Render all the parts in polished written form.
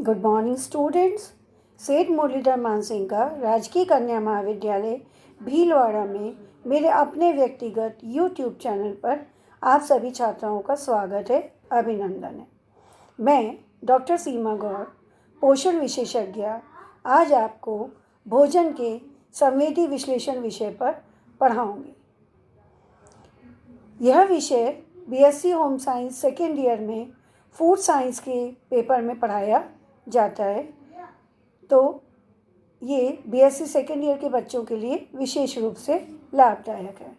Good morning students. सेठ मुरलीधर मानसिंह का राजकीय कन्या महाविद्यालय भीलवाड़ा में मेरे अपने व्यक्तिगत यूट्यूब चैनल पर आप सभी छात्राओं का स्वागत है, अभिनंदन है। मैं डॉक्टर सीमा गौर, पोषण विशेषज्ञ, आज आपको भोजन के संवेदी विश्लेषण विषय पर पढ़ाऊँगी। यह विषय BSc home science second year में फूड साइंस के पेपर में पढ़ाया जाता है, तो ये बीएससी सेकेंड ईयर के बच्चों के लिए विशेष रूप से लाभदायक है।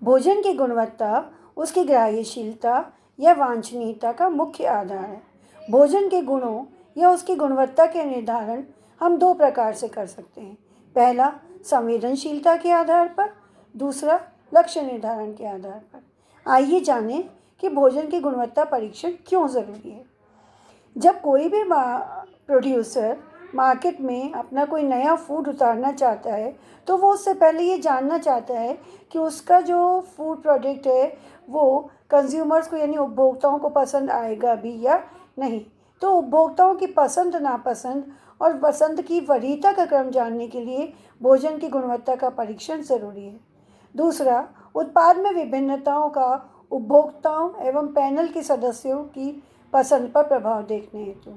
भोजन की गुणवत्ता उसकी ग्राह्यशीलता या वांछनीयता का मुख्य आधार है। भोजन के गुणों या उसकी गुणवत्ता के निर्धारण हम दो प्रकार से कर सकते हैं। पहला, संवेदनशीलता के आधार पर, दूसरा लक्ष्य निर्धारण के आधार पर। आइए जानें कि भोजन की गुणवत्ता परीक्षण क्यों ज़रूरी है। जब कोई भी प्रोड्यूसर मार्केट में अपना कोई नया फूड उतारना चाहता है, तो वो उससे पहले ये जानना चाहता है कि उसका जो फूड प्रोडक्ट है वो कंज्यूमर्स को यानी उपभोक्ताओं को पसंद आएगा भी या नहीं। तो उपभोक्ताओं की पसंद नापसंद और पसंद की वरीयता का क्रम जानने के लिए भोजन की गुणवत्ता का परीक्षण ज़रूरी है। दूसरा, उत्पाद में विभिन्नताओं का उपभोक्ताओं एवं पैनल के सदस्यों की पसंद पर प्रभाव देखने हेतु।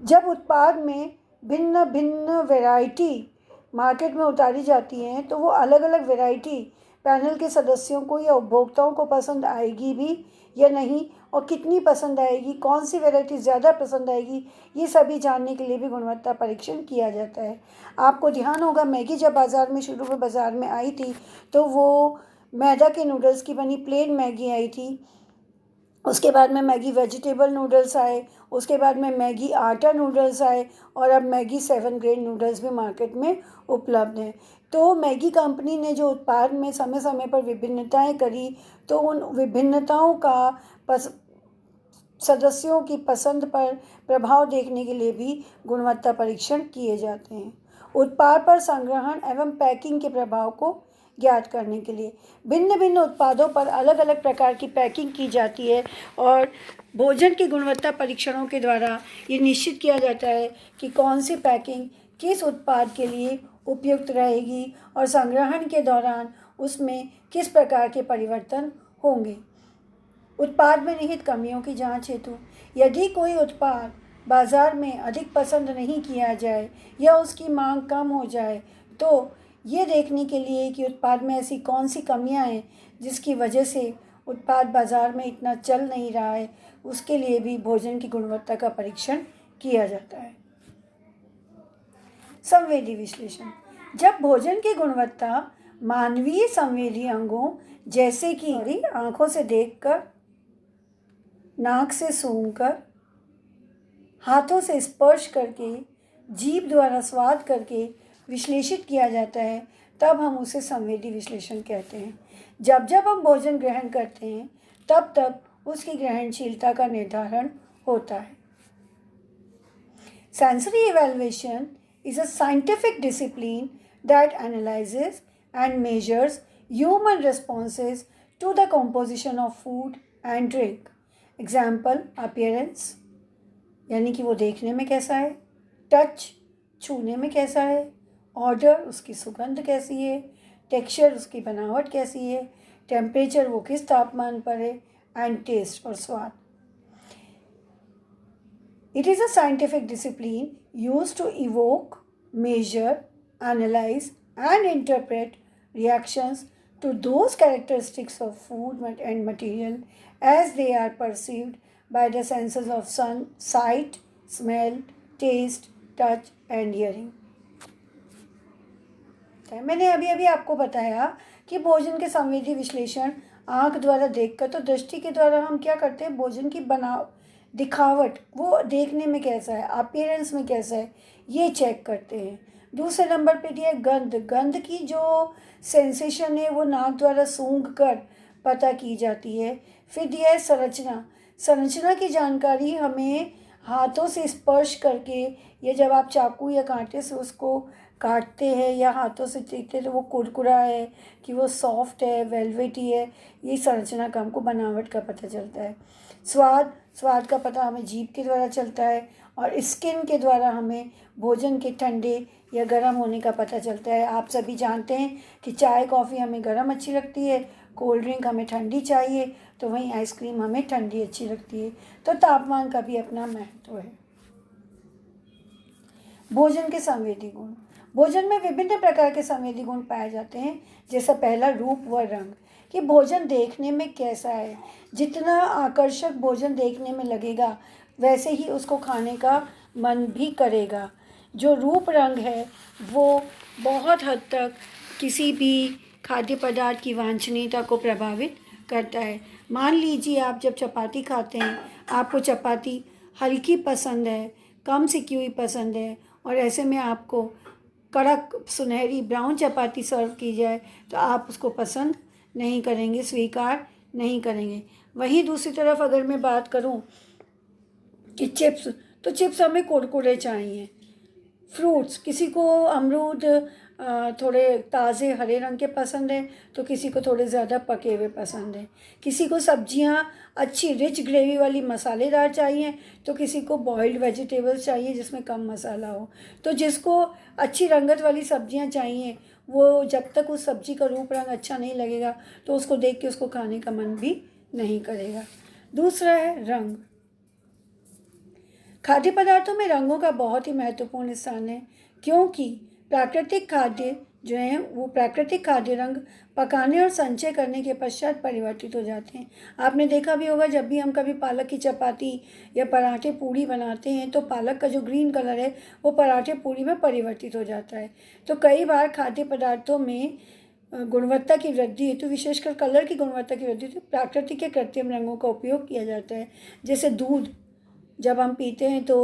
जब उत्पाद में भिन्न भिन्न वैरायटी मार्केट में उतारी जाती हैं, तो वो अलग अलग वैरायटी पैनल के सदस्यों को या उपभोक्ताओं को पसंद आएगी भी या नहीं, और कितनी पसंद आएगी, कौन सी वैरायटी ज़्यादा पसंद आएगी, ये सभी जानने के लिए भी गुणवत्ता परीक्षण किया जाता है। आपको ध्यान होगा, मैगी जब बाज़ार में शुरू में बाज़ार में आई थी, तो वो मैदा के नूडल्स की बनी प्लेन मैगी आई थी। उसके बाद में मैगी वेजिटेबल नूडल्स आए, उसके बाद में मैगी आटा नूडल्स आए, और अब मैगी 7 ग्रेड नूडल्स भी मार्केट में उपलब्ध हैं। तो मैगी कंपनी ने जो उत्पाद में समय समय पर विभिन्नताएं करी, तो उन विभिन्नताओं का सदस्यों की पसंद पर प्रभाव देखने के लिए भी गुणवत्ता परीक्षण किए जाते हैं। उत्पाद पर संग्रहण एवं पैकिंग के प्रभाव को ज्ञात करने के लिए भिन्न भिन्न उत्पादों पर अलग अलग प्रकार की पैकिंग की जाती है, और भोजन की गुणवत्ता परीक्षणों के द्वारा ये निश्चित किया जाता है कि कौन सी पैकिंग किस उत्पाद के लिए उपयुक्त रहेगी और संग्रहण के दौरान उसमें किस प्रकार के परिवर्तन होंगे। उत्पाद में निहित कमियों की जांच हेतु, यदि कोई उत्पाद बाज़ार में अधिक पसंद नहीं किया जाए या उसकी मांग कम हो जाए, तो ये देखने के लिए कि उत्पाद में ऐसी कौन सी कमियां हैं जिसकी वजह से उत्पाद बाज़ार में इतना चल नहीं रहा है, उसके लिए भी भोजन की गुणवत्ता का परीक्षण किया जाता है। संवेदी विश्लेषण, जब भोजन की गुणवत्ता मानवीय संवेदी अंगों जैसे कि आँखों से देखकर, नाक से सूंघकर, हाथों से स्पर्श करके, जीभ द्वारा स्वाद करके विश्लेषित किया जाता है, तब हम उसे संवेदी विश्लेषण कहते हैं। जब जब हम भोजन ग्रहण करते हैं, तब तब उसकी ग्रहणशीलता का निर्धारण होता है। Sensory evaluation is a scientific discipline that analyzes and measures human responses to the composition of food and drink. Example, appearance, यानी कि वो देखने में कैसा है, टच, छूने में कैसा है, ऑर्डर, उसकी सुगंध कैसी है, टेक्सचर, उसकी बनावट कैसी है, टेम्परेचर, वो किस तापमान पर है, एंड टेस्ट, और स्वाद। It is a scientific discipline used to evoke, measure, analyze, and interpret reactions to those characteristics of food and material as they are perceived by the senses of sight, smell, taste, touch, and hearing. मैंने अभी अभी आपको बताया कि भोजन के संवेदी विश्लेषण आँख द्वारा देखकर, तो दृष्टि के द्वारा हम क्या करते हैं, भोजन की दिखावट, वो देखने में कैसा है, अपीयरेंस में कैसा है, ये चेक करते हैं। दूसरे नंबर पे दिया है गंध। गंध की जो सेंसेशन है वो नाक द्वारा सूंघ कर पता की जाती है। फिर दिया है संरचना। संरचना की जानकारी हमें हाथों से स्पर्श करके, या जब आप चाकू या कांटे से उसको काटते हैं या हाथों से चीरते हैं तो वो कुरकुरा है कि वो सॉफ्ट है, वेलवेटी है, ये संरचना का हमको बनावट का पता चलता है। स्वाद का पता हमें जीभ के द्वारा चलता है और स्किन के द्वारा हमें भोजन के ठंडे या गर्म होने का पता चलता है। आप सभी जानते हैं कि चाय कॉफ़ी हमें गर्म अच्छी लगती है, कोल्ड ड्रिंक हमें ठंडी चाहिए, तो वहीं आइसक्रीम हमें ठंडी अच्छी लगती है। तो तापमान का भी अपना महत्व है। भोजन के संवेदी गुण। भोजन में विभिन्न प्रकार के संवेदी गुण पाए जाते हैं। जैसा पहला, रूप व रंग, कि भोजन देखने में कैसा है। जितना आकर्षक भोजन देखने में लगेगा वैसे ही उसको खाने का मन भी करेगा। जो रूप रंग है वो बहुत हद तक किसी भी खाद्य पदार्थ की वांछनीयता को प्रभावित करता है। मान लीजिए आप जब चपाती खाते हैं, आपको चपाती हल्की पसंद है, कम सिकी हुई पसंद है, और ऐसे में आपको कड़क सुनहरी ब्राउन चपाती सर्व की जाए तो आप उसको पसंद नहीं करेंगे, स्वीकार नहीं करेंगे। वहीं दूसरी तरफ अगर मैं बात करूं कि चिप्स, तो चिप्स हमें कुरकुरे चाहिए। फ्रूट्स, किसी को अमरूद थोड़े ताज़े हरे रंग के पसंद हैं तो किसी को थोड़े ज़्यादा पके हुए पसंद हैं। किसी को सब्जियां अच्छी रिच ग्रेवी वाली मसालेदार चाहिए तो किसी को बॉइल्ड वेजिटेबल्स चाहिए जिसमें कम मसाला हो। तो जिसको अच्छी रंगत वाली सब्जियां चाहिए वो जब तक उस सब्जी का रूप रंग अच्छा नहीं लगेगा तो उसको देख के उसको खाने का मन भी नहीं करेगा। दूसरा है रंग। खाद्य पदार्थों में रंगों का बहुत ही महत्वपूर्ण स्थान है, क्योंकि प्राकृतिक खाद्य जो हैं वो प्राकृतिक खाद्य रंग पकाने और संचय करने के पश्चात परिवर्तित हो जाते हैं। आपने देखा भी होगा जब भी हम कभी पालक की चपाती या पराठे पूड़ी बनाते हैं तो पालक का जो ग्रीन कलर है वो पराठे पूड़ी में परिवर्तित हो जाता है। तो कई बार खाद्य पदार्थों में गुणवत्ता की वृद्धि हेतु, विशेषकर कलर की गुणवत्ता की वृद्धि हेतु प्राकृतिक के कृत्रिम रंगों का उपयोग किया जाता है। जैसे दूध जब हम पीते हैं तो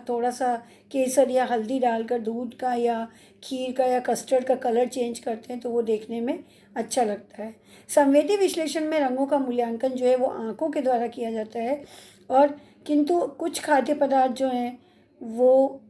थोड़ा सा केसर या हल्दी डालकर दूध का या खीर का या कस्टर्ड का कलर चेंज करते हैं तो वो देखने में अच्छा लगता है। संवेदी विश्लेषण में रंगों का मूल्यांकन जो है वो आँखों के द्वारा किया जाता है, और किंतु कुछ खाद्य पदार्थ जो हैं वो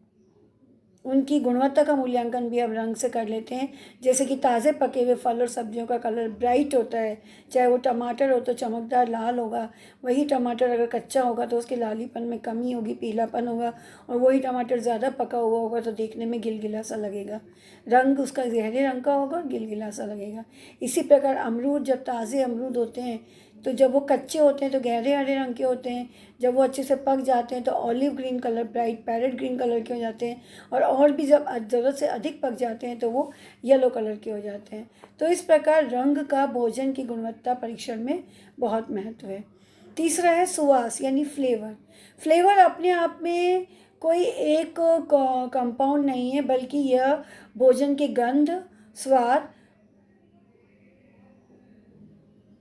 उनकी गुणवत्ता का मूल्यांकन भी हम रंग से कर लेते हैं। जैसे कि ताज़े पके हुए फल और सब्जियों का कलर ब्राइट होता है, चाहे वो टमाटर हो तो चमकदार लाल होगा, वही टमाटर अगर कच्चा होगा तो उसके लालीपन में कमी होगी, पीलापन होगा, और वही टमाटर ज़्यादा पका हुआ होगा तो देखने में गिलगिला सा लगेगा। रंग उसका गहरे रंग का होगा और गिलगिला सा लगेगा। इसी प्रकार अमरूद, जब ताज़े अमरूद होते हैं तो जब वो कच्चे होते हैं तो गहरे हरे रंग के होते हैं, जब वो अच्छे से पक जाते हैं तो olive green colour, bright parrot green colour के हो जाते हैं, और भी जब ज़रूरत से अधिक पक जाते हैं तो वो येलो कलर के हो जाते हैं। तो इस प्रकार रंग का भोजन की गुणवत्ता परीक्षण में बहुत महत्व है। तीसरा है सुवास यानी फ्लेवर। फ्लेवर अपने आप में कोई एक कंपाउंड नहीं है, बल्कि यह भोजन के गंध, स्वाद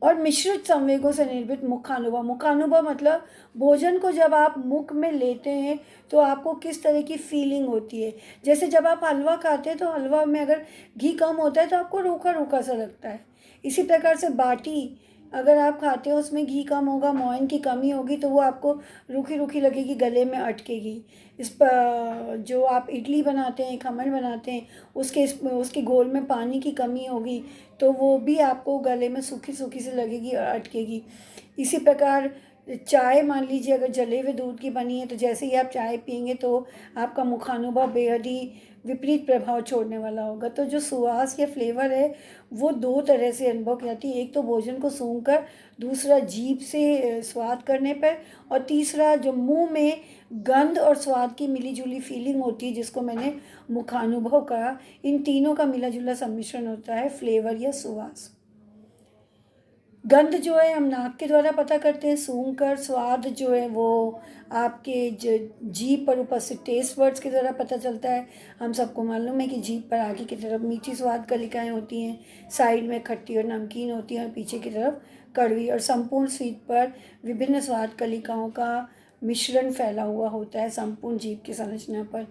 और मिश्रित संवेगों से निर्मित मुखानुभव। मुखानुभव मतलब भोजन को जब आप मुख में लेते हैं तो आपको किस तरह की फीलिंग होती है। जैसे जब आप हलवा खाते हैं तो हलवा में अगर घी कम होता है तो आपको रूखा रूखा सा लगता है। इसी प्रकार से बाटी अगर आप खाते हो उसमें घी कम होगा, मोइन की कमी होगी तो वो आपको रूखी रूखी लगेगी, गले में अटकेगी। इस पर जो आप इडली बनाते हैं, खमन बनाते हैं, उसके घोल में पानी की कमी होगी तो वो भी आपको गले में सूखी सूखी सी लगेगी और अटकेगी। इसी प्रकार चाय, मान लीजिए अगर जले हुए दूध की बनी है तो जैसे ही आप चाय पिएंगे तो आपका मुखानुभव बेहद ही विपरीत प्रभाव छोड़ने वाला होगा। तो जो सुवास या फ्लेवर है वो दो तरह से अनुभव की जाती है। एक तो भोजन को सूंघकर, दूसरा जीभ से स्वाद करने पर, और तीसरा जो मुंह में गंध और स्वाद की मिलीजुली फीलिंग होती है जिसको मैंने मुखानुभव कहा। इन तीनों का मिला जुला सम्मिश्रण होता है फ्लेवर या सुवास। गंध जो है हम नाक के द्वारा पता करते हैं सूंघ कर। स्वाद जो है वो आपके जीभ पर उपस्थित टेस्ट वर्ड्स के द्वारा पता चलता है। हम सबको मालूम है कि जीभ पर आगे की तरफ मीठी स्वाद कलिकाएँ होती हैं, साइड में खट्टी और नमकीन होती हैं और पीछे की तरफ कड़वी, और संपूर्ण स्वीट पर विभिन्न स्वाद कलिकाओं का मिश्रण फैला हुआ होता है संपूर्ण जीभ की संरचना पर।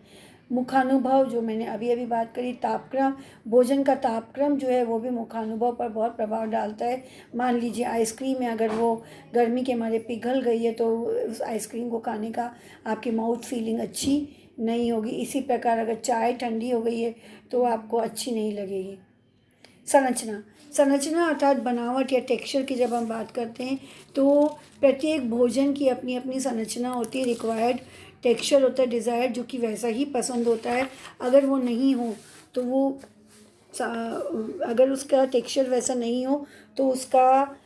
मुखानुभव जो मैंने अभी अभी बात करी, तापक्रम, भोजन का तापक्रम जो है वो भी मुखानुभव पर बहुत प्रभाव डालता है। मान लीजिए आइसक्रीम है, अगर वो गर्मी के मारे पिघल गई है तो उस आइसक्रीम को खाने का आपकी माउथ फीलिंग अच्छी नहीं होगी। इसी प्रकार अगर चाय ठंडी हो गई है तो आपको अच्छी नहीं लगेगी। संरचना संरचना अर्थात बनावट या टेक्सचर की जब हम बात करते हैं तो प्रत्येक भोजन की अपनी अपनी संरचना होती है, रिक्वायर्ड टेक्सचर होता है, डिज़ायर जो कि वैसा ही पसंद होता है। अगर वो नहीं हो तो वो अगर उसका टेक्सचर वैसा नहीं हो तो उसका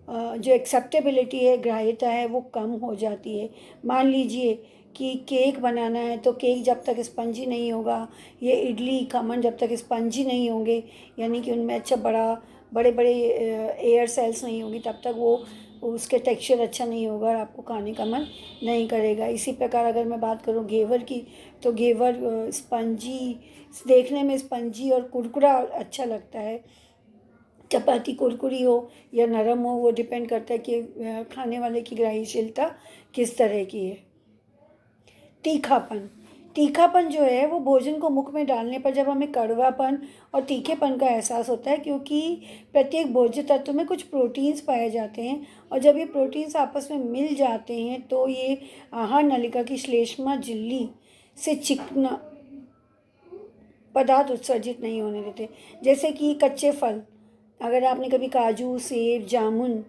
जो एक्सेप्टेबिलिटी है, ग्राह्यता है, वो कम हो जाती है। मान लीजिए कि केक बनाना है तो केक जब तक स्पंजी नहीं होगा, ये इडली खमन जब तक स्पंजी नहीं होंगे, यानी कि उनमें अच्छा बड़े बड़े एयर सेल्स नहीं होंगी, तब तक वो उसके टेक्सचर अच्छा नहीं होगा और आपको खाने का मन नहीं करेगा। इसी प्रकार अगर मैं बात करूँ घेवर की तो घेवर स्पंजी, देखने में स्पंजी और कुरकुरा अच्छा लगता है। चपाती कुरकुरी हो या नरम हो वो डिपेंड करता है कि खाने वाले की ग्राह्यशीलता किस तरह की है। तीखापन तीखापन जो है वो भोजन को मुख में डालने पर जब हमें कड़वापन और तीखेपन का एहसास होता है, क्योंकि प्रत्येक भोज्य तत्व में कुछ प्रोटीन्स पाए जाते हैं और जब ये प्रोटीन्स आपस में मिल जाते हैं तो ये आहार नलिका की श्लेष्मा झिल्ली से चिकना पदार्थ उत्सर्जित नहीं होने देते। जैसे कि कच्चे फल, अगर आपने कभी काजू, सेब, जामुन,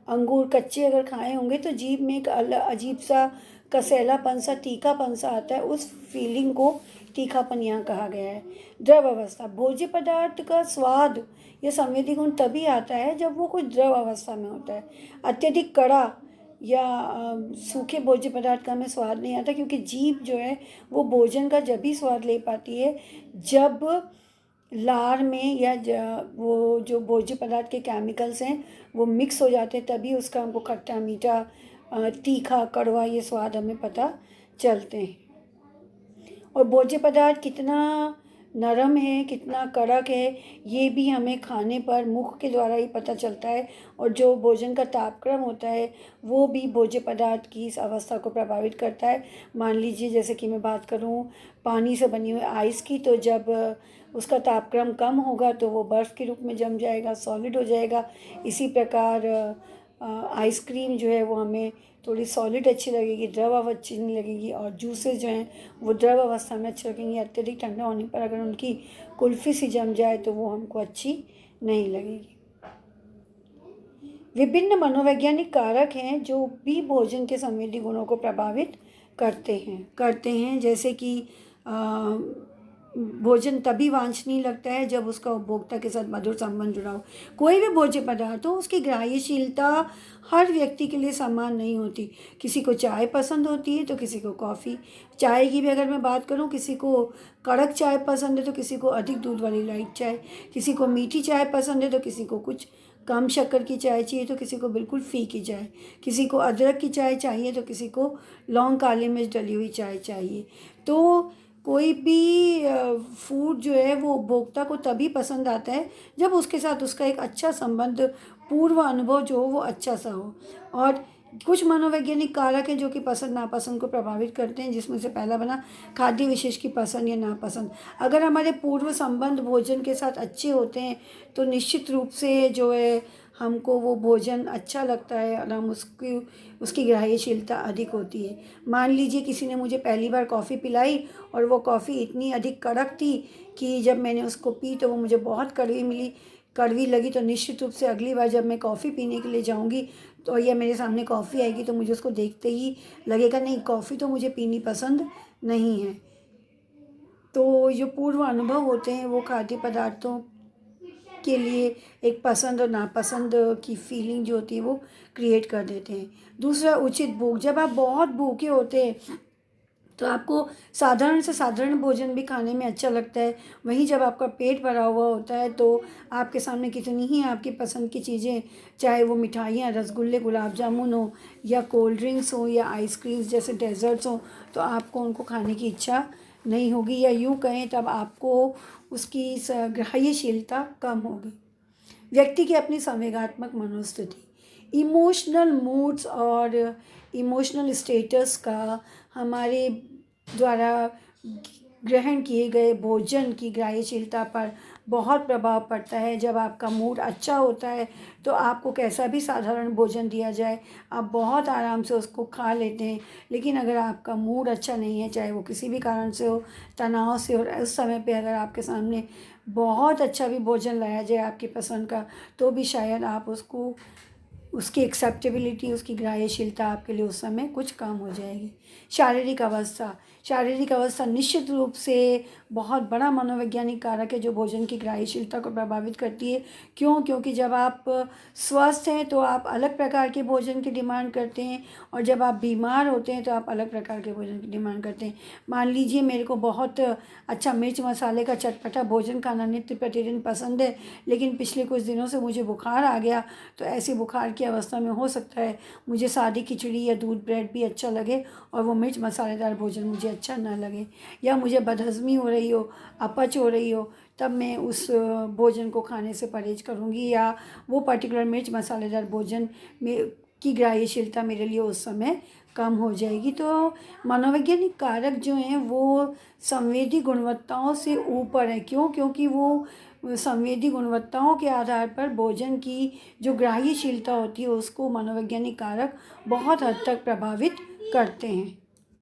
अंगूर कच्चे अगर खाए होंगे तो जीभ में एक अजीब सा कसैलापन सा, तीखापन सा आता है। उस फीलिंग को तीखापन यहाँ कहा गया है। द्रव अवस्था, भोज्य पदार्थ का स्वाद या संवेदी गुण तभी आता है जब वो कुछ द्रव अवस्था में होता है। अत्यधिक कड़ा या सूखे भोज्य पदार्थ का हमें स्वाद नहीं आता, क्योंकि जीभ जो है वो भोजन का जब भी स्वाद ले पाती है जब लार में या वो जो भोज्य पदार्थ के केमिकल्स हैं वो मिक्स हो जाते हैं, तभी उसका हमको खट्टा, मीठा, तीखा, कड़वा ये स्वाद हमें पता चलते हैं। और भोज्य पदार्थ कितना नरम है, कितना कड़क है, ये भी हमें खाने पर मुख के द्वारा ही पता चलता है। और जो भोजन का तापक्रम होता है वो भी भोज्य पदार्थ की इस अवस्था को प्रभावित करता है। मान लीजिए जैसे कि मैं बात करूँ पानी से बनी हुई आइस की, तो जब उसका तापक्रम कम होगा तो वो बर्फ़ के रूप में जम जाएगा, सॉलिड हो जाएगा। इसी प्रकार आइसक्रीम जो है वो हमें थोड़ी सॉलिड अच्छी लगेगी, द्रव अच्छी नहीं लगेगी। और जूसेस जो हैं वो द्रव अवस्था में अच्छी लगेंगी। अत्यधिक ठंडा होने पर अगर उनकी कुल्फ़ी सी जम जाए तो वो हमको अच्छी नहीं लगेगी। विभिन्न मनोवैज्ञानिक कारक हैं जो भी भोजन के संवेदी गुणों को प्रभावित करते हैं जैसे कि भोजन तभी वांछनीय लगता है जब उसका उपभोक्ता के साथ मधुर संबंध जुड़ा हो। कोई भी भोज्य पदार्थ हो उसकी ग्राह्यशीलता हर व्यक्ति के लिए समान नहीं होती। किसी को चाय पसंद होती है तो किसी को कॉफ़ी। चाय की भी अगर मैं बात करूं, किसी को कड़क चाय पसंद है तो किसी को अधिक दूध वाली लाइट चाय, किसी को मीठी चाय पसंद है तो किसी को कुछ कम शक्कर की चाय चाहिए, तो किसी को बिल्कुल फीकी चाय, किसी को अदरक की चाय चाहिए तो किसी को लौंग काली मिर्च डली हुई चाय चाहिए। तो कोई भी फूड जो है वो उपभोक्ता को तभी पसंद आता है जब उसके साथ उसका एक अच्छा संबंध, पूर्व अनुभव जो हो वो अच्छा सा हो। और कुछ मनोवैज्ञानिक कारक हैं जो कि पसंद नापसंद को प्रभावित करते हैं, जिसमें से पहला बना खाद्य विशेष की पसंद या नापसंद। अगर हमारे पूर्व संबंध भोजन के साथ अच्छे होते हैं तो निश्चित रूप से जो है हमको वो भोजन अच्छा लगता है और हम उसकी ग्राह्यशीलता अधिक होती है। मान लीजिए किसी ने मुझे पहली बार कॉफ़ी पिलाई और वो कॉफ़ी इतनी अधिक कड़क थी कि जब मैंने उसको पी तो वो मुझे बहुत कड़वी लगी, तो निश्चित रूप से अगली बार जब मैं कॉफ़ी पीने के लिए जाऊंगी तो या मेरे सामने कॉफ़ी आएगी तो मुझे उसको देखते ही लगेगा नहीं, कॉफ़ी तो मुझे पीनी पसंद नहीं है। तो जो पूर्व अनुभव होते हैं वो खाद्य पदार्थों के लिए एक पसंद और नापसंद की फीलिंग जो होती है वो क्रिएट कर देते हैं। दूसरा, उचित भूख। जब आप बहुत भूखे होते हैं तो आपको साधारण से साधारण भोजन भी खाने में अच्छा लगता है। वहीं जब आपका पेट भरा हुआ होता है तो आपके सामने कितनी ही आपकी पसंद की चीज़ें, चाहे वो मिठाइयाँ, रसगुल्ले, गुलाब जामुन हो या कोल्ड ड्रिंक्स हो या आइसक्रीम्स जैसे डेजर्ट्स हो, तो आपको उनको खाने की इच्छा नहीं होगी, या यूँ कहें तब आपको उसकी ग्राह्यशीलता कम होगी। व्यक्ति की अपनी संवेगात्मक मनोस्थिति, इमोशनल मूड्स और इमोशनल स्टेटस का हमारे द्वारा ग्रहण किए गए भोजन की ग्राह्यशीलता पर बहुत प्रभाव पड़ता है। जब आपका मूड अच्छा होता है तो आपको कैसा भी साधारण भोजन दिया जाए आप बहुत आराम से उसको खा लेते हैं। लेकिन अगर आपका मूड अच्छा नहीं है, चाहे वो किसी भी कारण से हो, तनाव से हो, उस समय पे अगर आपके सामने बहुत अच्छा भी भोजन लाया जाए आपकी पसंद का, तो भी शायद आप उसको, उसकी एक्सेप्टेबिलिटी, उसकी ग्राह्यशीलता आपके लिए उस समय कुछ कम हो जाएगी। शारीरिक अवस्था निश्चित रूप से बहुत बड़ा मनोवैज्ञानिक कारक है जो भोजन की ग्राह्यशीलता को प्रभावित करती है। क्यों? क्योंकि जब आप स्वस्थ हैं तो आप अलग प्रकार के भोजन की डिमांड करते हैं, और जब आप बीमार होते हैं तो आप अलग प्रकार के भोजन की डिमांड करते हैं। मान लीजिए मेरे को बहुत अच्छा मिर्च मसाले का चटपटा भोजन खाना नित्य प्रतिदिन पसंद है, लेकिन पिछले कुछ दिनों से मुझे बुखार आ गया, तो ऐसी बुखार की अवस्था में हो सकता है मुझे सादी खिचड़ी या दूध ब्रेड भी अच्छा लगे और वो मिर्च मसालेदार भोजन मुझे अच्छा ना लगे, या मुझे बदहज़मी हो रही हो, अपच हो रही हो, तब मैं उस भोजन को खाने से परहेज़ करूँगी, या वो पर्टिकुलर मिर्च मसालेदार भोजन में की ग्राह्यशीलता मेरे लिए उस समय कम हो जाएगी। तो मनोवैज्ञानिक कारक जो हैं वो संवेदी गुणवत्ताओं से ऊपर हैं। क्यों? क्योंकि वो संवेदी गुणवत्ताओं के आधार पर भोजन की जो ग्राह्यशीलता होती है उसको मनोवैज्ञानिक कारक बहुत हद तक प्रभावित करते हैं।